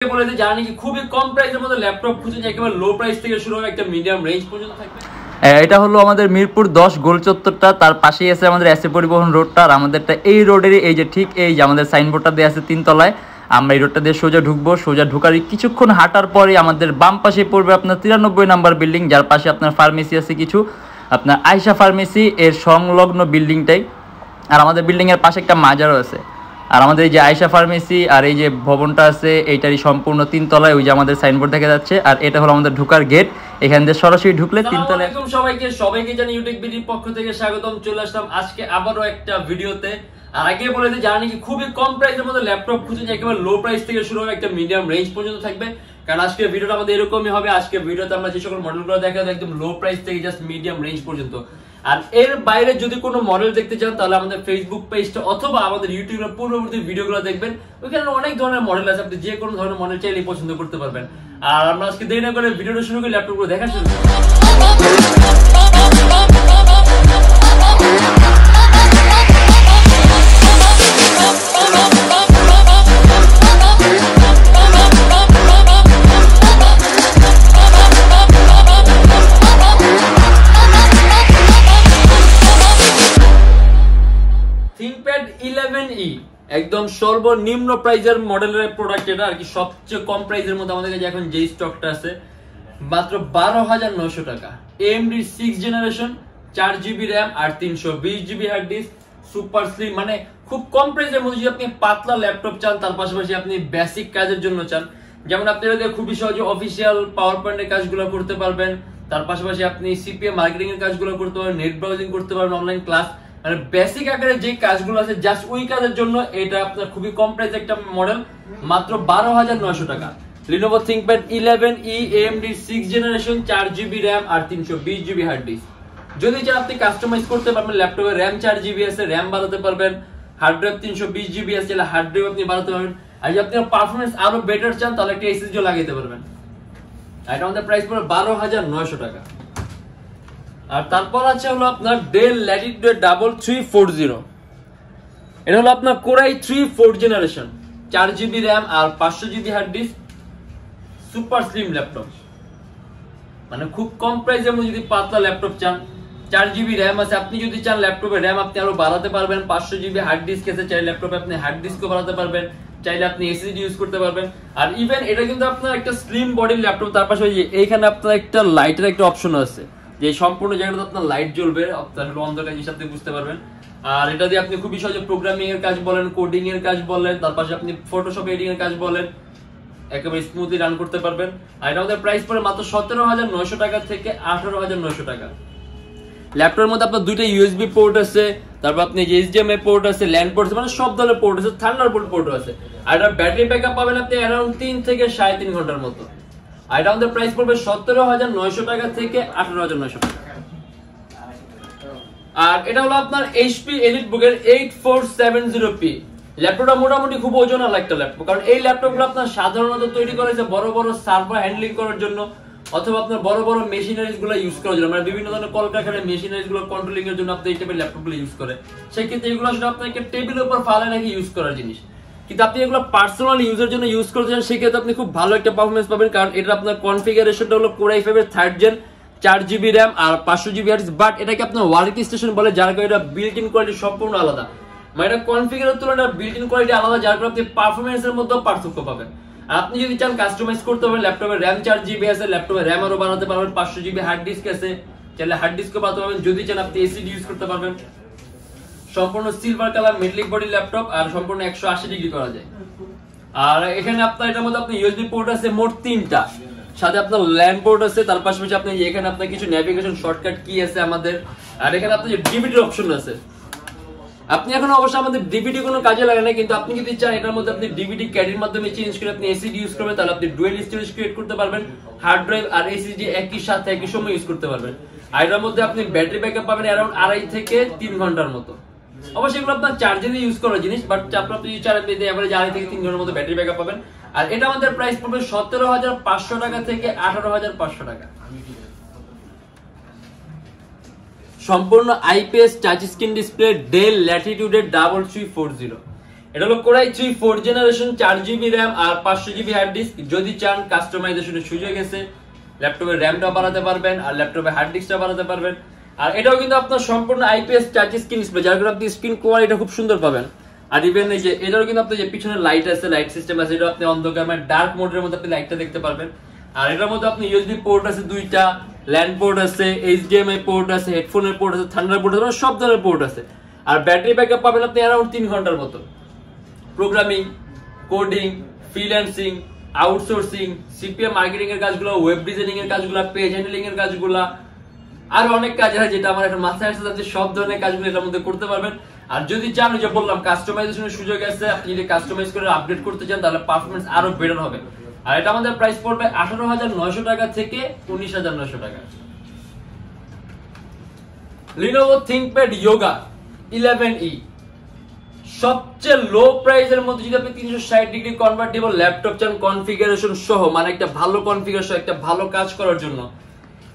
বলে যে জানি কি খুবই কম প্রাইসের মধ্যে ল্যাপটপ খুঁজে একেবারে লো প্রাইস থেকে শুরু হবে একটা মিডিয়াম রেঞ্জ পর্যন্ত থাকবে। এটা হলো আমাদের মিরপুর 10 গোল চত্বরটা, তার পাশেই আছে আমাদের এসএ পরিবহন রোডটা। আর আমাদেরটা এই রোডেরই এই যে ঠিক এই যে আমাদের সাইনবোর্ডটা দেওয়া আছে 3 তলায়। আমরা এই রোডটা দিয়ে সোজা ঢুকবো, সোজা ঢুকার কিছুক্ষণ হাঁটার পরে আমাদের বাম পাশে পড়বে আপনার 93 নাম্বার বিল্ডিং, যার পাশে আপনার ফার্মেসি আছে কিছু, আপনার আয়শা ফার্মেসি এর সংলগ্ন বিল্ডিংটাই। আর আমাদের বিল্ডিংয়ের পাশে একটা মাজারও আছে। আর আমাদের এই যে আয়শা ফার্মেসি আর এই যে ভবনটা আছে এইটারই সম্পূর্ণ 3 তলায়, ওই যে আমাদের সাইনবোর্ড দেখা যাচ্ছে। আর এটা হলো আমাদের ঢোকার গেট, এখান দিয়ে সরাসরি ঢুকলে 3 তলায়। সবাইকে জানি ইউটিউব বিডির পক্ষ থেকে স্বাগতম। চলে আসলাম আজকে আবারও একটা ভিডিওতে। আর আগে বলে দিই জানি কি খুবই কম প্রাইসের মধ্যে ল্যাপটপ খুঁজে একেবারে লো প্রাইস থেকে শুরু হবে একটা মিডিয়াম রেঞ্জ পর্যন্ত থাকবে। কারণ আজকে ভিডিওটা আমাদের এরকমই হবে। আজকে ভিডিওতে আমরা যে সকল মডেলগুলো দেখাবো একদম লো প্রাইস থেকে জাস্ট মিডিয়াম রেঞ্জ পর্যন্ত। আর এর বাইরে যদি কোনো মডেল দেখতে চান তাহলে আমাদের ফেসবুক পেজটা অথবা আমাদের ইউটিউবের পূর্ববর্তী ভিডিওগুলো দেখবেন, ওইখানে অনেক ধরনের মডেল আছে, আপনি যে কোনো ধরনের মডেল চাইলে পছন্দ করতে পারবেন। আর আমরা আজকে দেরি না করে ভিডিওটা শুরু করি, ল্যাপটপগুলো দেখা শুরু করি। ThinkPad 11e একদম সর্বনিম্ন প্রাইজের মডেলের প্রোডাক্ট, এটা আর কি সবচেয়ে কম প্রাইজের মধ্যে আমাদের কাছে এখন যে স্টকটা আছে মাত্র 12,900 টাকা। AMD 6 জেনারেশন, 4GB RAM আর 320GB hard disk, super slim, মানে খুব কম প্রাইজের মধ্যে যদি আপনি পাতলা ল্যাপটপ চান, তার পাশাপাশি আপনি বেসিক কাজের জন্য চান, যেমন আপনি খুবই সহজে অফিসিয়াল পাওয়ার পয়েন্টের কাজগুলো করতে পারবেন, তার পাশাপাশি আপনি সিপিএ মার্কেটিং এর কাজগুলো করতে পারবেন, নেট ব্রাউজিং করতে পারবেন, অনলাইন ক্লাস, মানে বেসিক আকারে যে কাজগুলো আছে জাস্ট ওই কাজের জন্য এটা আপনার খুবই কম প্রাইস একটা মডেল, মাত্র 12,900 টাকা। Lenovo ThinkPad 11e AMD 6 generation, 4GB RAM আর 320GB হার্ড ডিস্ক। যদি চান আপনি কাস্টমাইজ করতে পারবেন, ল্যাপটপে RAM 4GB আছে, RAM বাড়াতে পারবেন, হার্ড ড্রাইভ 320GB আছে, হার্ড ড্রাইভ আপনি বাড়াতে পারবেন। আর যদি আপনার পারফরম্যান্স আরো বেটার চান তাহলে একটা এসএসডিও লাগাইতে পারবেন। এটা আমাদের প্রাইস পড়ে 12,900 টাকা। আর তারপর আছে হলো আপনার Dell Latitude 3340, এটা হলো আপনার Core i3 4th generation, 4GB RAM আর 500GB hard disk, super slim laptop, মানে খুব কম প্রাইসের মধ্যে যদি পাতলা ল্যাপটপ চান। 4GB RAM আছে, আপনি যদি চান ল্যাপটপে RAM আপনি আরো বাড়াতে পারবেন, 500GB হার্ড ডিস্ক আছে, চাইলে ল্যাপটপে আপনি হার্ড ডিস্কও বাড়াতে পারবেন, চাইলে আপনি এসএসডি ইউজ করতে পারবেন। আর ইভেন এটা কিন্তু আপনার একটা স্লিম বডির ল্যাপটপ, তার পাশে এইখানে আপনার একটা লাইটের একটা অপশন আছে, যে সম্পূর্ণ জায়গাটাতে আপনার লাইট জ্বলবে, আপনার অন্ধকার জিনিস আপনি বুঝতে পারবেন। আর এটা দিয়ে আপনি খুবই সহজে প্রোগ্রামিং এর কাজ বলেন, কোডিং এর কাজ বলেন, তার পাশে আপনি ফটোশপ এডিটিং এর কাজ বলেন, একেবারে স্মুথলি রান করতে পারবেন। আর এটা আমাদের প্রাইস পড়ে মাত্র 17,900 টাকা থেকে 18,900 টাকা। ল্যাপটপের মধ্যে আপনার দুইটা ইউএসবি পোর্ট আছে, তারপর আপনি এইচডিএমআই পোর্ট আছে, ল্যান্ড পোর্ট আছে, মানে সব ধরনের পোর্ট আছে, থান্ডারবোল্ট পোর্টও আছে। আর এটা ব্যাটারি ব্যাকআপ পাবেন আপনি অ্যারাউন্ড 3 থেকে 3.5 ঘন্টার মতো। আর এটা আমাদের প্রাইস পড়বে 17,900 টাকা থেকে 18,900 টাকা। আর এটা হলো আপনার HP EliteBook এর 8470p ল্যাপটপটা। মোটামুটি খুব ওজনওয়ালা একটা ল্যাপটপ, কারণ এই ল্যাপটপগুলো আপনার সাধারণত তৈরি করা হয়েছে বড় বড় সার্ভার হ্যান্ডলিং করার জন্য, অথবা আপনার বড় বড় মেশিনারিজ গুলো ইউজ করার জন্য, মানে বিভিন্ন ধরনের কলকারখানার মেশিনারিজ গুলো কন্ট্রোলিং এর জন্য আপনি এই টাইপের ল্যাপটপ গুলো ইউজ করে। সেই ক্ষেত্রে এগুলো আসলে আপনাকে টেবিলের উপর ফালে নাকি ইউজ করার জিনিস, কিন্তু আপনি এগুলো পার্সোনাল ইউজের জন্য ইউজ করতে চান, সেক্ষেত্রে আপনি খুব ভালো একটা পারফরমেন্স পাবেন, কারণ এটা আপনার কনফিগারেশনটা হলো Core i5 এর 3rd জেন, 4GB RAM আর 500GB হার্ড ডিস্ক। বাট এটাকে আপনার ওয়ার্ক স্টেশন বলে, যার কারণে এটা বিল্ট ইন কোয়ালিটি সম্পূর্ণ আলাদা, মানে এটা কনফিগারের তুলনায় বিল্ট ইন কোয়ালিটি আলাদা, যার কারণে আপনি পারফরমেন্সের মধ্যেও পার্থক্য পাবেন। আর আপনি যদি চান কাস্টমাইজ করতে পারবেন, ল্যাপটপে RAM 4GB আছে, ল্যাপটপে RAM আরো বানাতে পারবেন, 500GB হার্ড ডিস্ক আছে, চাইলে হার্ড ডিস্কও বানাতে পারবেন, যদি চান আপনি এসএসডি ইউজ করতে পারবেন। সম্পূর্ণ silver colour metallic body laptop, আর সম্পূর্ণ 180 ডিগ্রি করা যায়। আর এখানে আপনার এটার মধ্যে আপনি ইউএসবি পোর্ট আছে মোট 3টা, সাথে আপনার ল্যান্ড পোর্ট আছে, তার পাশাপাশি আপনি এখানে আপনার কিছু নেভিগেশন শর্টকাট কি আছে আমাদের। আর এখানে আপনার ডিভিডি অপশন আছে, আপনি এখন অবশ্যই আমাদের ডিভিডি কোনো কাজে লাগে না, কিন্তু আপনি যদি চান এটার মধ্যে আপনি ডিভিডি ক্যাডির মাধ্যমে চেঞ্জ করে আপনি এসএসডি ইউজ করবেন, তাহলে আপনি ডুয়াল স্টোরেজ ক্রিয়েট করতে পারবেন, হার্ড ড্রাইভ আর এসএসডি একই সাথে একই সময় ইউজ করতে পারবেন। আর এটার মধ্যে আপনি ব্যাটারি ব্যাকআপ পাবেন অ্যারাউন্ড 2.5 থেকে 3 ঘন্টার মতো। অবশ্যই এগুলো আপনার চার্জে দিয়ে ইউজ করার জিনিস, বাট আপনি যদি চার্জ দিয়ে এভারেজ 2.5 থেকে 3 ঘন্টার মতো ব্যাটারি ব্যাকআপ পাবেন। আর এটা আমাদের প্রাইস পড়বে 17,500 টাকা থেকে 18,500 টাকা। সম্পূর্ণ IPS touch screen display Dell Latitude 3340, এটা হলো Core i3 4th generation 4GB RAM আর 500GB হার্ড ডিস্ক। যদি চান কাস্টমাইজেশনের সুযোগ আছে, ল্যাপটপের র্যামটা বাড়াতে পারবেন আর ল্যাপটপের হার্ড ডিস্কটা বাড়াতে পারবেন। আর এটাও কিন্তু আপনার সম্পূর্ণ IPS টাচ স্ক্রিন ডিসপ্লে, যার কারণে আপনি স্ক্রিন কোয়ালিটি খুব সুন্দর পাবেন। আর ইভেন এই যে এটাও কিন্তু আপনার যে পিছনে লাইট আছে, লাইট সিস্টেম আছে, এটা আপনি অন্ধকার মানে ডার্ক মোডের মধ্যে আপনি লাইটটা দেখতে পারবেন। আর এটার মধ্যে আপনি USB পোর্ট আছে দুইটা, ল্যান্ড পোর্ট আছে, HDMI পোর্ট আছে, হেডফোনের পোর্ট আছে, থান্ডারবোল্ট আছে, সব ধরনের পোর্ট আছে। আর ব্যাটারি ব্যাকআপ পাবেন আপনি অ্যারাউন্ড 3 ঘন্টার মতো। Programming, coding, freelancing, outsourcing, CPM marketing এর কাজগুলো, ওয়েব ডিজাইনিং এর কাজগুলো, পেজ হ্যান্ডলিং এর কাজগুলো, আর অনেক কাজ আছে যেটা আমার এখন মাথায় আসছে, যাচ্ছে সব ধরনের কাজগুলো এটার মধ্যে করতে পারবেন। আর যদি চান, যে বললাম কাস্টমাইজেশনের সুযোগ আছে, আপনি যদি কাস্টমাইজ করে আপডেট করতে চান তাহলে পারফরম্যান্স আরো বেটার হবে। আর এটা আমাদের প্রাইস পড়বে 18,900 টাকা থেকে 19,900 টাকা। Lenovo ThinkPad Yoga 11E সবচেয়ে লো প্রাইসের মধ্যে যদি আপনি 360 ডিগ্রি কনভার্টেবল ল্যাপটপ চান কনফিগারেশন সহ, মানে একটা ভালো কনফিগারেশন, একটা ভালো কাজ করার জন্য,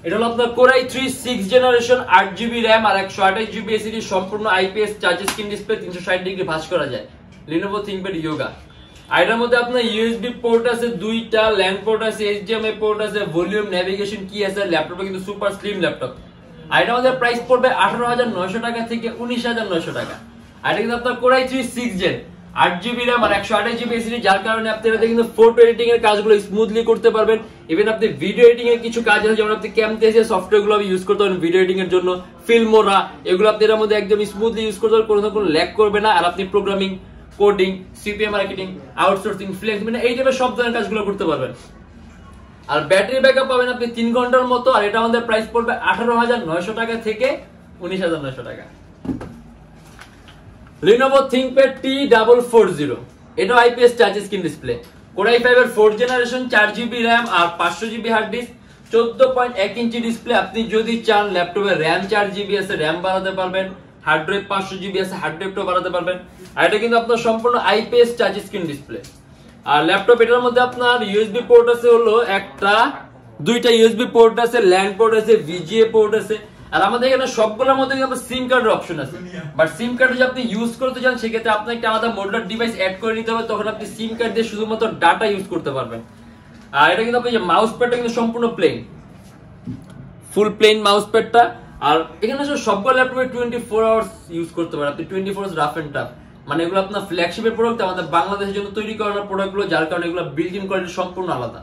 এটা হলো আপনার Core i3 6th generation 8GB RAM আর 128GB SSD, সম্পূর্ণ IPS touch screen display, 360 degree ভাঁজ করা যায়। Lenovo ThinkPad Yoga। আর এটার মধ্যে আপনার USB পোর্ট আছে দুইটা, ল্যান্ড পোর্ট আছে, HDMI পোর্ট আছে, ভলিউম, নেভিগেশন কি আছে। ল্যাপটপটা কিন্তু সুপার স্লিম ল্যাপটপ। আর এটা আমাদের প্রাইস পড়বে 18,900 টাকা থেকে 19,900 টাকা। আর এটা কিন্তু আপনার Core i3 6th gen 8GB RAM আর 128GB SSD, যার কারণে আপনি এটাতে কিন্তু ফটো এডিটিং এর কাজগুলো স্মুথলি করতে পারবেন। ইভেন আপনি ভিডিও এডিটিং এর কিছু কাজ আছে, যেমন আপনি Camtasia সফটওয়্যারগুলো ইউজ করতে পারেন ভিডিও এডিটিং এর জন্য, ফিল্মোরা, এগুলো আপনি এর মধ্যে একদম স্মুথলি ইউজ করতে পারবেন, কোনো ল্যাগ করবে না। আর আপনি programming, coding, CPM marketing, outsourcing, freelancing, মানে এই টাইপের সব ধরনের কাজগুলো করতে পারবেন। আর ব্যাটারি ব্যাকআপ পাবেন আপনি 3 ঘন্টার মতো। আর এটা আমাদের প্রাইস পড়বে 18,900 টাকা থেকে 19,900 টাকা। Lenovo ThinkPad T440 এটাও IPS touch screen display, Core i5 এর 4th জেনারেশন 4GB RAM আর 500GB hard disk, 14.1 inch display. আপনি যদি চান ল্যাপটপে RAM 4GB আছে, RAM বাড়াতে পারবেন, হার্ড ড্রাইভ 500GB আছে, হার্ড ড্রাইভটাও বাড়াতে পারবেন। আর এটা কিন্তু আপনার সম্পূর্ণ IPS টাচ স্ক্রিন ডিসপ্লে। আর ল্যাপটপ এটার মধ্যে আপনার USB পোর্ট আছে হলো দুইটা USB পোর্ট আছে, ল্যান্ড পোর্ট আছে, VGA পোর্ট আছে। আর আমাদের এখানে সবগুলোর মধ্যে কিন্তু সিম কার্ডের অপশন আছে। বাট সিম কার্ড যদি আপনি ইউজ করতে চান, সেক্ষেত্রে আপনার একটা আলাদা মডুলার ডিভাইস অ্যাড করে নিতে হবে, তখন আপনি সিম কার্ড দিয়ে শুধুমাত্র ডাটা ইউজ করতে পারবেন। আর এটা কিন্তু আপনি যে মাউস প্যাডটা কিন্তু সম্পূর্ণ প্লেন, ফুল প্লেন মাউস প্যাডটা। আর এখানে সবগুলো ল্যাপটপে 24 আওয়ার্স ইউজ করতে পারেন আপনি, 24 আওয়ার্স রাফ এন্ড টাফ। মানে এগুলো আপনার ফ্ল্যাগশিপের প্রোডাক্ট, আমাদের বাংলাদেশের জন্য তৈরি করানো প্রোডাক্টগুলো, যার কারণে এগুলো বিল্ড ইন কোয়ালিটি সম্পূর্ণ আলাদা।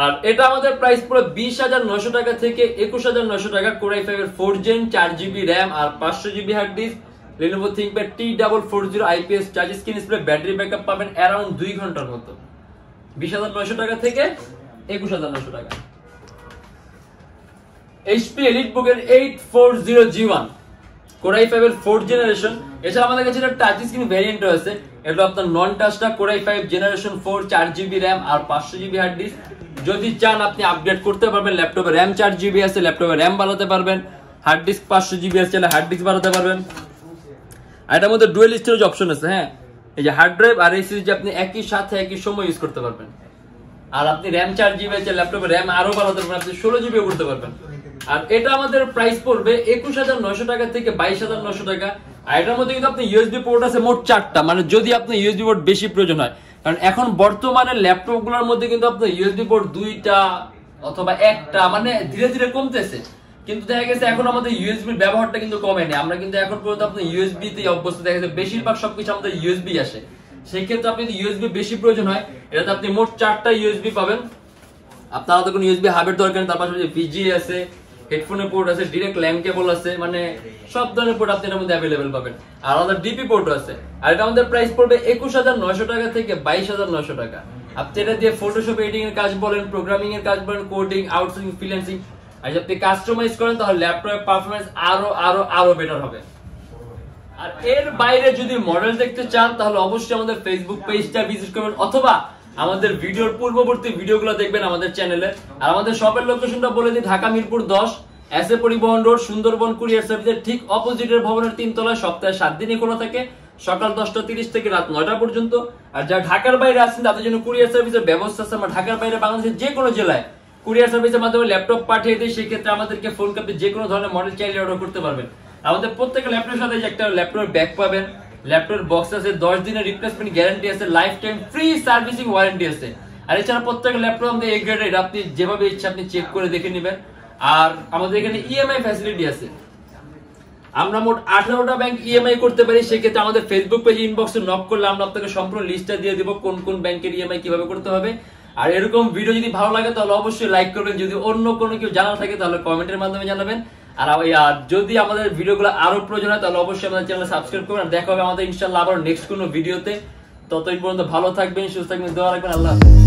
আর এটা আমাদের প্রাইস পুরো 20,900 টাকা থেকে 21,900 টাকা। Core i5 এর 4th জেন 4GB RAM আর 500GB hard disk, Lenovo ThinkPad T440 IPS touch screen display, battery backup পাবেন অ্যারাউন্ড 2 ঘন্টার মতো। 20,900 টাকা থেকে 21,900 টাকা। HP EliteBook এর 840G1 Core i5 এর 4th জেনারেশন। এছাড়া আমাদের কাছে একটা টাচ স্ক্রিন ভ্যারিয়েন্ট আছে, এটা আপনার নন টাচটা, Core i5 generation 4 4GB RAM আর 500GB হার্ড ডিস্ক। যদি চান আপনি আপডেট করতে পারবেন, ল্যাপটপে RAM 4GB আছে, ল্যাপটপে RAM বাড়াতে পারবেন, হার্ড ডিস্ক 500GB আছে, হার্ড ডিস্ক বাড়াতে পারবেন। আর এটার মধ্যে ডুয়াল স্টোরেজ অপশন আছে। হ্যাঁ, এই যে হার্ড ড্রাইভ আর SSD আপনি একই সাথে একই সময় ইউজ করতে পারবেন। আর আপনি RAM 4GB আছে, ল্যাপটপে RAM আরো বাড়াতে পারবেন, আপনি 16GB করতে পারবেন। আর এটা আমাদের প্রাইস পড়বে 21,900 টাকা থেকে 22,900 টাকা। আর এটার মধ্যে কিন্তু আপনি USB পোর্ট আছে মোট 4টা, মানে যদি আপনি USB পোর্ট বেশি প্রয়োজন হয়, কারণ এখন বর্তমানে ল্যাপটপগুলোর মধ্যে কিন্তু আপনার USB পোর্ট 2টা অথবা 1টা, মানে ধীরে ধীরে কমতেছে। কিন্তু দেখা গেছে এখন আমাদের USB ব্যবহারটা কিন্তু কমেনি, আমরা কিন্তু এখন পর্যন্ত আপনার USB তে অভ্যস্ত। দেখা গেছে বেশিরভাগ সবকিছু আমাদের USB আসে। সেই ক্ষেত্রে আপনি যদি USB বেশি প্রয়োজন হয়, এটাতে আপনি মোট 4টা USB পাবেন। আপনার আলাদা কোনো USB হাবের দরকার নেই। তার পাশাপাশি VGA আছে, হেডফোনের পোর্ট আছে, ডাইরেক্ট ল্যাম্প কেবল আছে, মানে সব ধরনের পোর্ট আপনি এর মধ্যে अवेलेबल পাবেন। আর আলাদা ডিপি পোর্টও আছে। আর এটা আমাদের প্রাইস পড়বে 21,900 টাকা থেকে 22,900 টাকা। আপনি এটা দিয়ে ফটোশপ এডিটিং এর কাজ বলেন, প্রোগ্রামিং এর কাজ বলেন, কোডিং, আউটসোর্সিং, ফ্রিল্যান্সিং, আর যদি আপনি কাস্টমাইজ করেন তাহলে ল্যাপটপের পারফরম্যান্স আরো বেটার হবে। আর এর বাইরে যদি মডেল দেখতে চান তাহলে অবশ্যই আমাদের ফেসবুক পেজটা ভিজিট করবেন, অথবা আমাদের ভিডিওর পূর্ববর্তী ভিডিওগুলো দেখবেন আমাদের চ্যানেলে। আর আমাদের শপের লোকেশনটা বলে দিই, ঢাকা মিরপুর 10 এসএ পরিবহন রোড, সুন্দরবন কুরিয়ার সার্ভিসের ঠিক অপোজিটের ভবনের 3 তলায়। সপ্তাহে 7 দিনই খোলা থাকে, সকাল 10:30 থেকে রাত 9টা পর্যন্ত। আর যারা ঢাকার বাইরে আছেন তাদের জন্য কুরিয়ার সার্ভিসের ব্যবস্থা আছে। আমরা ঢাকার বাইরে বাংলাদেশের যে কোনো জেলায় কুরিয়ার সার্ভিসের মাধ্যমে ল্যাপটপ পাঠিয়ে দিই। সেক্ষেত্রে আমাদেরকে ফোন করে যে কোনো ধরনের মডেল চাইলে অর্ডার করতে পারবেন। আমাদের প্রত্যেকটা ল্যাপটপের সাথে একটা ল্যাপটপের ব্যাগ পাবেন, ল্যাপটপের বক্স আছে, 10 দিনের রিপ্লেসমেন্ট গ্যারান্টি আছে, life time free servicing warranty আছে। আর এছাড়া প্রত্যেক ল্যাপটপ আমাদের এ গ্রেডেড, আপনি যেভাবে ইচ্ছা আপনি চেক করে দেখে নেবেন। আর আমাদের এখানে ইএমআই ফ্যাসিলিটি আছে, আমরা মোট 18টা ব্যাংক ইএমআই করতে পারি। সেক্ষেত্রে আমাদের ফেসবুক পেজ ইনবক্সে নক করলে আমরা আপনাকে সম্পূর্ণ লিস্টটা দিয়ে দিব কোন কোন ব্যাংকের ইএমআই কিভাবে করতে হবে। আর এরকম ভিডিও যদি ভালো লাগে তাহলে অবশ্যই লাইক করবেন, যদি অন্য কোনো কেউ জানার থাকে তাহলে কমেন্টের মাধ্যমে জানাবেন। আর যদি আমাদের ভিডিওগুলো আরো প্রয়োজন হয় তাহলে অবশ্যই আমাদের চ্যানেল সাবস্ক্রাইব করবেন। আর দেখা হবে আমাদের ইনশাআল্লাহ আবার নেক্সট কোনো ভিডিওতে। ততদিন পর্যন্ত ভালো থাকবেন, সুস্থ থাকবেন, দোয়া রাখবেন। আল্লাহ হাফেজ।